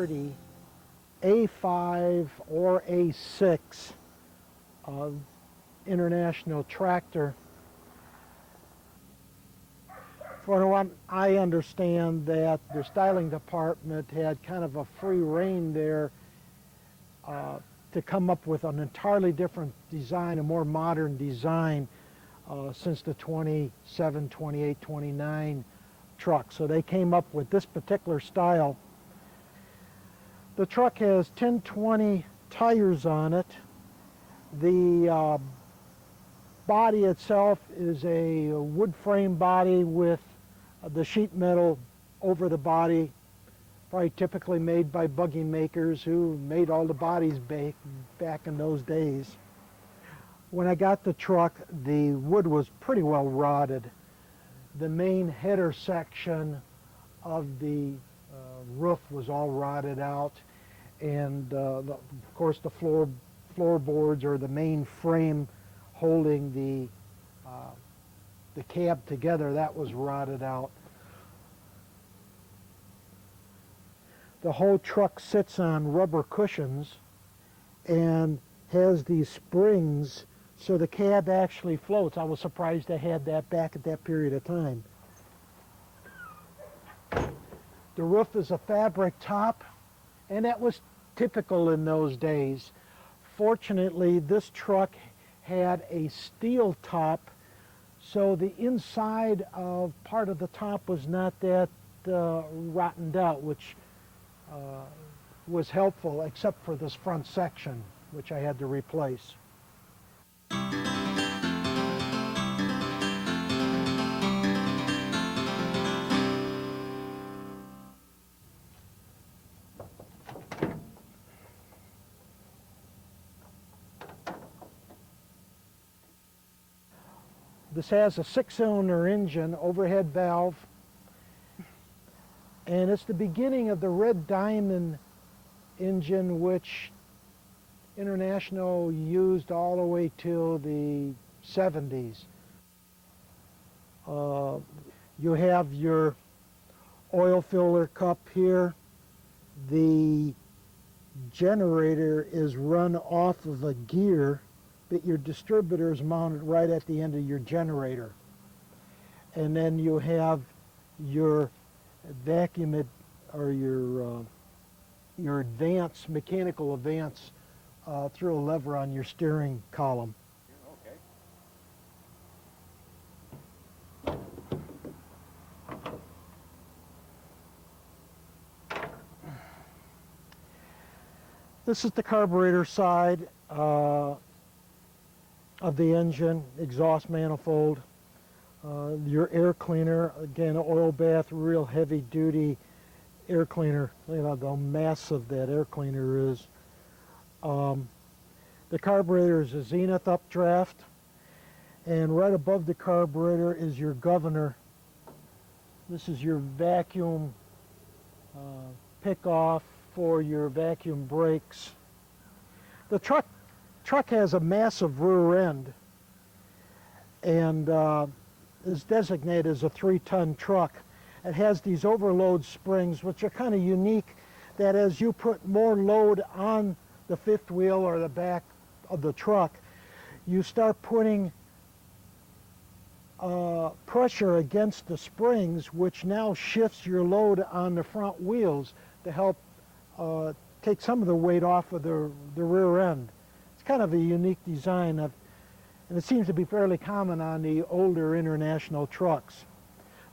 1930 A5 or A6 International Tractor. From what I understand, that the styling department had kind of a free rein there to come up with an entirely different design, a more modern design since the 27, 28, 29 truck. So they came up with this particular style. The truck has 1020 tires on it. The body itself is a wood frame body with the sheet metal over the body, probably typically made by buggy makers who made all the bodies back in those days. When I got the truck, the wood was pretty well rotted. The main header section of the roof was all rotted out, and of course the floorboards or the main frame holding the cab together, that was rotted out. The whole truck sits on rubber cushions and has these springs so the cab actually floats. I was surprised they had that back at that period of time. The roof is a fabric top, and that was typical in those days. Fortunately, this truck had a steel top, so the inside of part of the top was not that rotted out, which was helpful, except for this front section, which I had to replace. This has a 6-cylinder engine, overhead valve, and it's the beginning of the Red Diamond engine, which International used all the way till the 70s. You have your oil filler cup here. The generator is run off of a gear, but your distributor is mounted right at the end of your generator. And then you have your vacuum or your advance, mechanical advance through a lever on your steering column. This is the carburetor side of the engine, exhaust manifold, your air cleaner, again oil bath, real heavy duty air cleaner. You know how massive that air cleaner is. The carburetor is a Zenith updraft, and right above the carburetor is your governor. This is your vacuum pick-off for your vacuum brakes. The truck has a massive rear end and is designated as a 3-ton truck. It has these overload springs, which are kind of unique, that as you put more load on the fifth wheel or the back of the truck, you start putting pressure against the springs, which now shifts your load on the front wheels to help take some of the weight off of the rear end. It's kind of a unique design, and it seems to be fairly common on the older International trucks.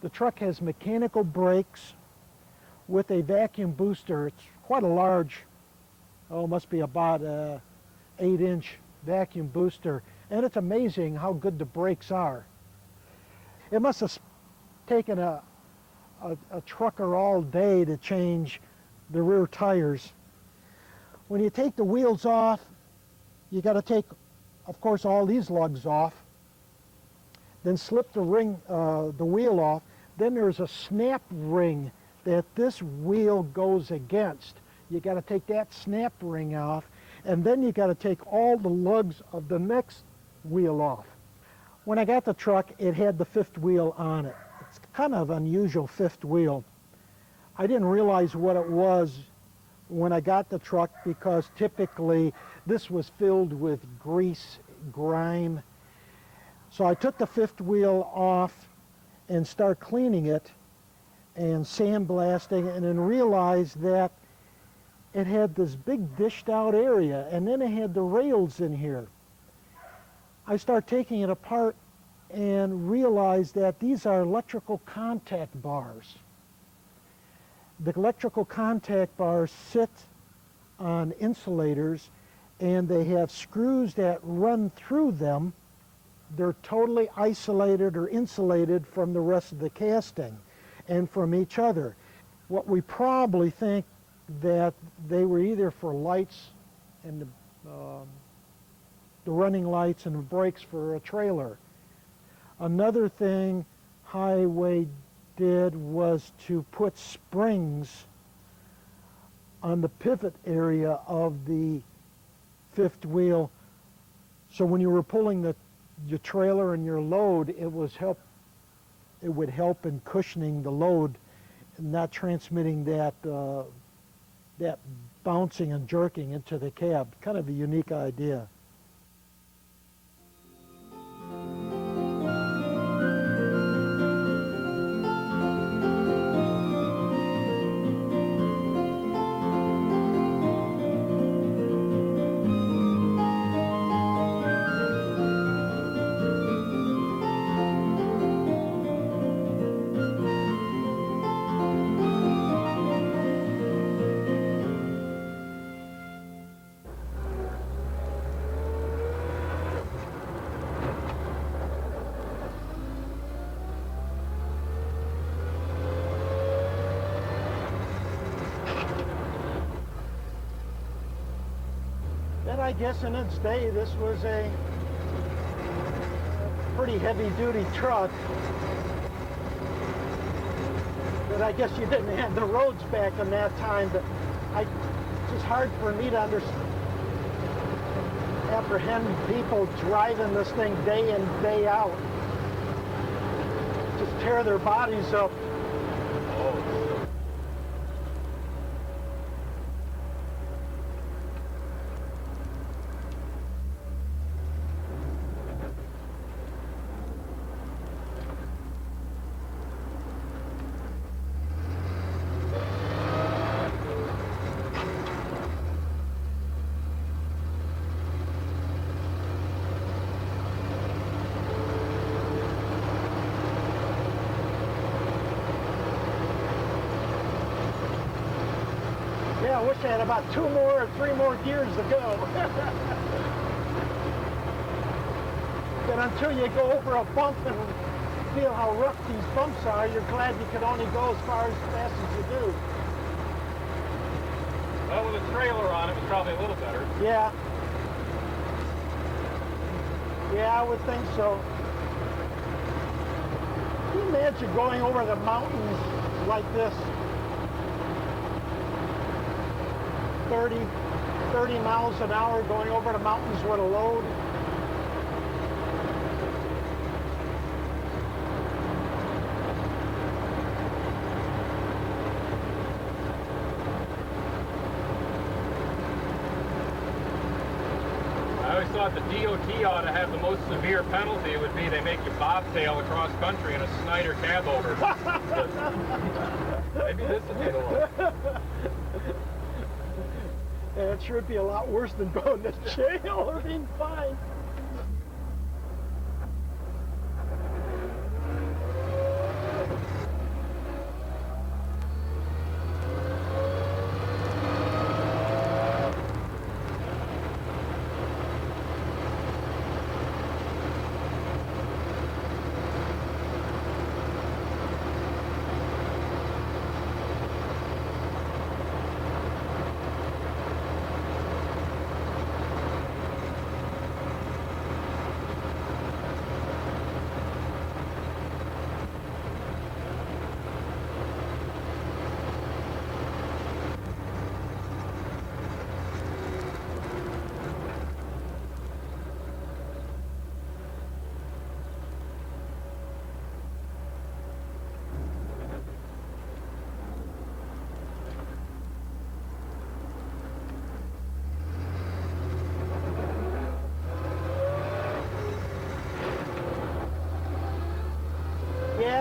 The truck has mechanical brakes with a vacuum booster. It's quite a large, must be about an 8-inch vacuum booster, and it's amazing how good the brakes are. It must have taken a trucker all day to change the rear tires. When you take the wheels off, you got to take, of course, all these lugs off, then slip the wheel off. Then there's a snap ring that this wheel goes against. You got to take that snap ring off, and then you got to take all the lugs of the next wheel off. When I got the truck, it had the fifth wheel on it. It's kind of unusual fifth wheel. I didn't realize what it was when I got the truck, because typically this was filled with grease, grime. So I took the fifth wheel off and started cleaning it and sandblasting, and then realized that it had this big dished out area, and then it had the rails in here. I started taking it apart and realized that these are electrical contact bars. The electrical contact bars sit on insulators, and they have screws that run through them. They're totally isolated or insulated from the rest of the casting and from each other. What we probably think that they were either for lights and the running lights and the brakes for a trailer. Another thing Highway did was to put springs on the pivot area of the fifth wheel, so when you were pulling your trailer and your load, it would help in cushioning the load and not transmitting that that bouncing and jerking into the cab. Kind of a unique idea. I guess in its day, this was a pretty heavy-duty truck. But I guess you didn't have the roads back in that time. But it's just hard for me to apprehend people driving this thing day in, day out. Just tear their bodies up. I wish I had about 2 more or 3 more gears to go. But until you go over a bump and feel how rough these bumps are, you're glad you could only go as far as fast as you do. Well, with a trailer on it was probably a little better. Yeah. Yeah, I would think so. Can you imagine going over the mountains like this? 30 miles an hour going over the mountains with a load. I always thought the DOT ought to have the most severe penalty. It would be they make you bobtail across country in a Snyder cab over. Maybe this would be the one. And it sure would be a lot worse than going to jail or being fined.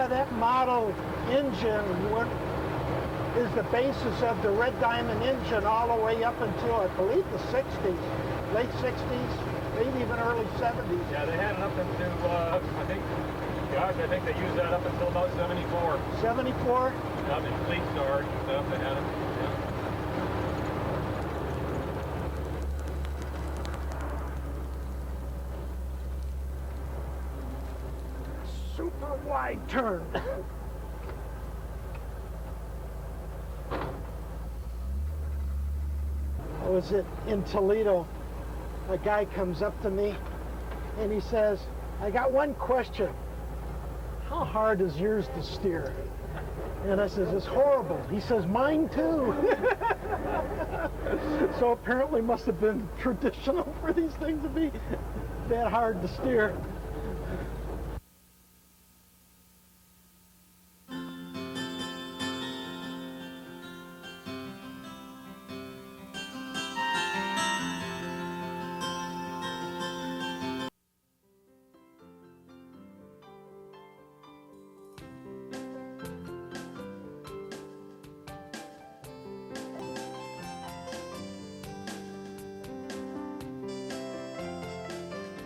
Yeah, that model engine is the basis of the Red Diamond engine all the way up until, I believe, the 60s, late 60s, maybe even early 70s. Yeah, they had it up into, I think they used that up until about 74. 74? Up in Fleet Star and stuff, they had it. Yeah. Super wide turn. I was in Toledo. A guy comes up to me and he says, I got one question. How hard is yours to steer? And I says, it's horrible. He says, mine too. So apparently must have been traditional for these things to be that hard to steer.